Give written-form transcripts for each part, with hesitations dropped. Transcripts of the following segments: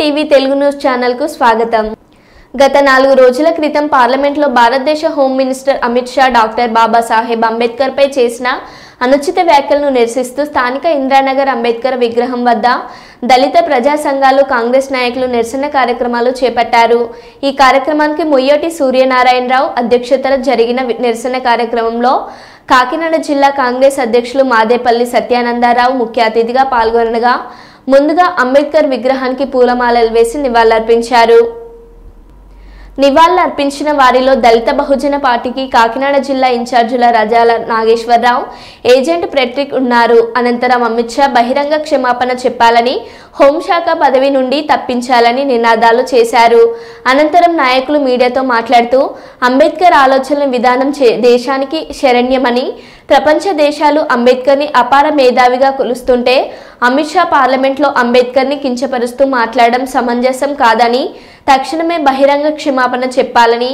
TV Telugu news channel కు స్వాగతం। గత 4 రోజుల క్రితం పార్లమెంట్లో భారతదేశ home minister Amit Shah doctor Babasaheb Ambedkar పై చేసిన అనుచిత వ్యాఖ్యలను నిరసిస్తూ స్థానిక ఇంద్రానగర్ అంబేద్కర్ విగ్రహం వద్ద దళిత ప్రజా సంఘాలు కాంగ్రెస్ నాయకులు నిరసన కార్యక్రమాలు చేపట్టారు। ఈ కార్యక్రమానికి మొయ్యోటి సూర్యనారాయణరావు అధ్యక్షతన జరిగిన నిరసన కార్యక్రమంలో కాకినాడ జిల్లా కాంగ్రెస్ అధ్యక్షులు మాదేపల్లి సత్యానందరావు ముఖ్య అతిథిగా పాల్గొనగా ముందుగా అంబేద్కర్ విగ్రహానికి పూలమాలలు వేసి నివాళులర్పించారు। నివాళులర్పించిన వారిలో దళిత బహుజన పార్టీకి కాకినాడ జిల్లా ఇన్ఛార్జీల రజాల నాగేశ్వరరావు, ఏజెంట్ ప్రెట్రిక్ ఉన్నారు। అనంతరం అమిత్ షా బహిరంగ క్షమాపణ చెప్పాలని, హోంశాఖ పదవి నుండి తప్పించాలని నినాదాలు చేశారు। అనంతరం నాయకులు మీడియాతో మాట్లాడుతూ అంబేద్కర్ ఆలోచన విధానం దేశానికి శరణ్యమని, ప్రపంచ దేశాలు అంబేద్కర్ని అపార మేధావిగా కొలుస్తుంటే అమిత్ షా పార్లమెంట్లో అంబేద్కర్ని కించపరుస్తూ మాట్లాడడం సమంజసం కాదని, తక్షణమే బహిరంగ క్షమాపణ చెప్పాలని,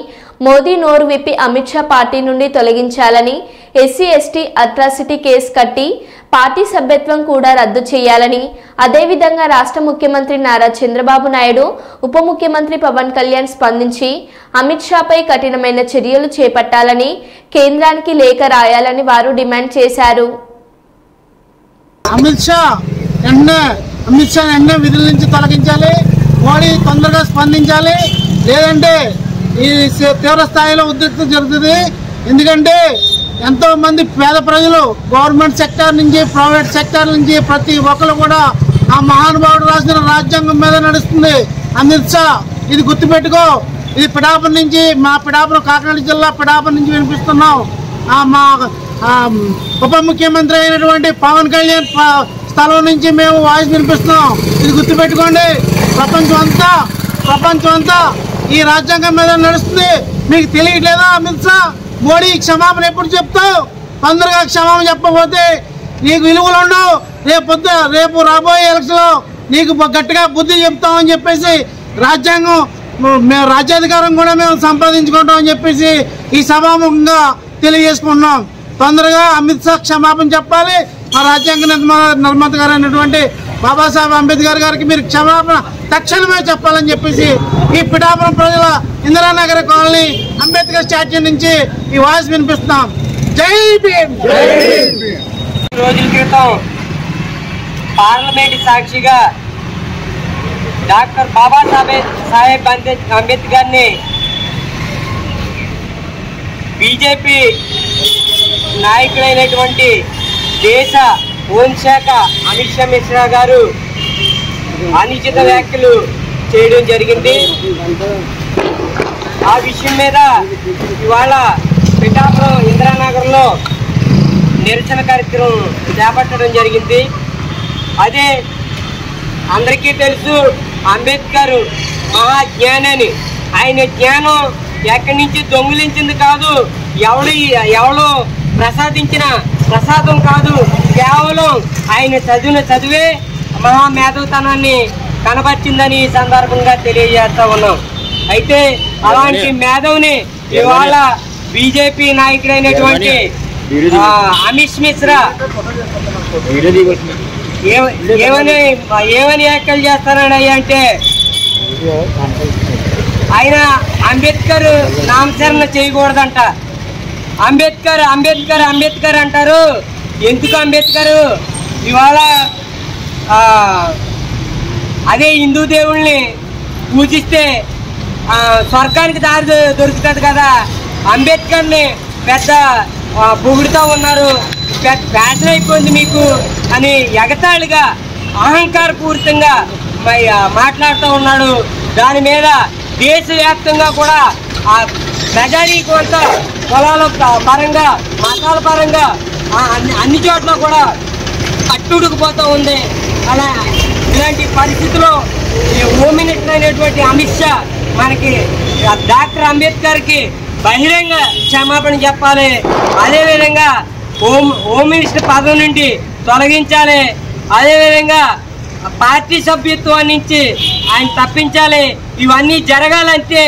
మోదీ నోరు విప్పి అమిత్ షా పార్టీ నుండి తొలగించాలని, ఎస్సీ ఎస్టీ అట్రాసిటీ కేసు కట్టి పార్టీ సభ్యత్వం కూడా రద్దు చేయాలని, అదేవిధంగా రాష్ట్ర ముఖ్యమంత్రి నారా చంద్రబాబు నాయుడు, ఉప ముఖ్యమంత్రి పవన్ కళ్యాణ్ స్పందించి అమిత్ షాపై కఠినమైన చర్యలు చేపట్టాలని, కేంద్రానికి లేఖ రాయాలని వారు డిమాండ్ చేశారు। అమిత్ షా విధుల నుంచి తొలగించాలి, మోడీ తొందరగా స్పందించాలి, లేదంటే ఈ తీవ్ర స్థాయిలో ఉద్రిక్తత జరుగుతుంది। ఎందుకంటే ఎంతో మంది పేద ప్రజలు గవర్నమెంట్ సెక్టార్ నుంచి ప్రైవేట్ సెక్టార్ నుంచి ప్రతి ఒక్కరు కూడా ఆ మహానుభావుడు రాసిన రాజ్యాంగం మీద నడుస్తుంది। అమిత్ షా ఇది గుర్తుపెట్టుకో, ఇది పిఠాపురం నుంచి, మా పిఠాపురం కాకినాడ జిల్లా పిఠాపురం నుంచి వినిపిస్తున్నాం। మా ఉప ముఖ్యమంత్రి అయినటువంటి పవన్ కళ్యాణ్ స్థలం నుంచి మేము వాయిస్ వినిపిస్తున్నాం। ఇది గుర్తుపెట్టుకోండి, ప్రపంచం అంతా ఈ రాజ్యాంగం మీద నడుస్తుంది। మీకు తెలియట్లేదా అమిత్ షా? మోడీ క్షమాపణ ఎప్పుడు చెప్తావు? తొందరగా క్షమాపణ చెప్పకపోతే నీకు విలువలు ఉండవు, రేపు రాబోయే ఎలక్షన్లో నీకు గట్టిగా బుద్ధి చెప్తామని చెప్పేసి మేము రాజ్యాధికారం కూడా మేము సంపాదించుకుంటామని చెప్పేసి ఈ సభాముఖంగా తెలియజేసుకుంటున్నాం। తొందరగా అమిత్ షా క్షమాపణ చెప్పాలి। మా రాజ్యాంగ నిర్మాత గారు అయినటువంటి బాబాసాహెబ్ అంబేద్కర్ గారికి మీరు క్షమాపణ తక్షణమే చెప్పాలని చెప్పేసి ఈ పిఠాపురం ప్రజల ఇందిరానగర్ కాలనీ అంబేద్కర్ స్టాచ్యూ నుంచి ఈ వాయిస్ వినిపిస్తున్నాం। జై భీమ్। రోజుల క్రితం పార్లమెంట్ సాక్షిగా డాక్టర్ బాబాసాహెబ్ అంబేద్కర్ని బీజేపీ నాయకులైనటువంటి దేశ హోంశాఖ అమిత్ షా మిశ్రా గారు అనుచిత వ్యాఖ్యలు చేయడం జరిగింది। ఆ విషయం మీద ఇవాళ పిఠాపురం ఇందిరానగర్లో నిరసన కార్యక్రమం చేపట్టడం జరిగింది। అదే అందరికీ తెలుసు, అంబేద్కర్ మహాజ్ఞాని। ఆయన జ్ఞానం ఎక్కడి నుంచి దొంగిలించింది కాదు, ఎవరో ప్రసాదించిన ప్రసాదం కాదు, కేవలం ఆయన చదివే మహామేధవతనాన్ని కనబర్చిందని ఈ సందర్భంగా తెలియజేస్తా ఉన్నాం। అయితే అలాంటి మేధవుని ఇవాళ బీజేపీ నాయకుడైనటువంటి అమిత్ మిశ్రా ఏమని వ్యాఖ్యలు చేస్తారని అంటే, ఆయన అంబేద్కర్ నామకరణ చేయకూడదంట। అంబేద్కర్ అంటారు। ఎందుకు అంబేద్కర్? ఇవాళ అదే హిందూ దేవుళ్ళని పూజిస్తే స్వర్గానికి దారి దొరుకుతుంది కదా, అంబేద్కర్ని పెద్ద పొగుడుతూ ఉన్నారు, ఫ్యాషన్ అయిపోయింది మీకు అని ఎగతాళిగా అహంకారపూరితంగా మాట్లాడుతూ ఉన్నాడు। దాని మీద దేశవ్యాప్తంగా కూడా ఆ ప్రజానీకం అంతా కులాల పరంగా మతాల పరంగా అన్ని చోట్ల కూడా అట్టుడుకుపోతూ ఉంది। అలా ఇలాంటి పరిస్థితుల్లో హోమ్ మినిస్టర్ అయినటువంటి అమిత్ షా మనకి డాక్టర్ అంబేద్కర్కి బహిరంగ క్షమాపణ చెప్పాలి, అదేవిధంగా హోమ్ మినిస్టర్ పదవి నుండి తొలగించాలి, అదేవిధంగా పార్టీ సభ్యత్వం నుంచి ఆయన తప్పించాలి। ఇవన్నీ జరగాలంటే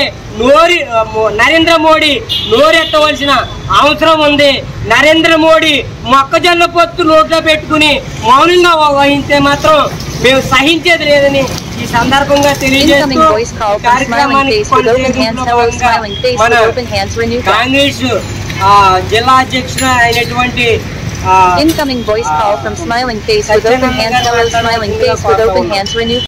నరేంద్ర మోడీ నోరెత్తవలసిన అవసరం ఉంది। నరేంద్ర మోడీ మొక్కజొన్న పొత్తు నోట్లో పెట్టుకుని మౌనంగా వహించే మాత్రం మేము సహించేది లేదని ఈ సందర్భంగా తెలియజేస్తూ కార్యక్రమానికి మన కాంగ్రెస్ జిల్లా అధ్యక్షుడు అయినటువంటి Incoming voice call from smiling face with open hands. Hello, smiling face with open hands. Renew.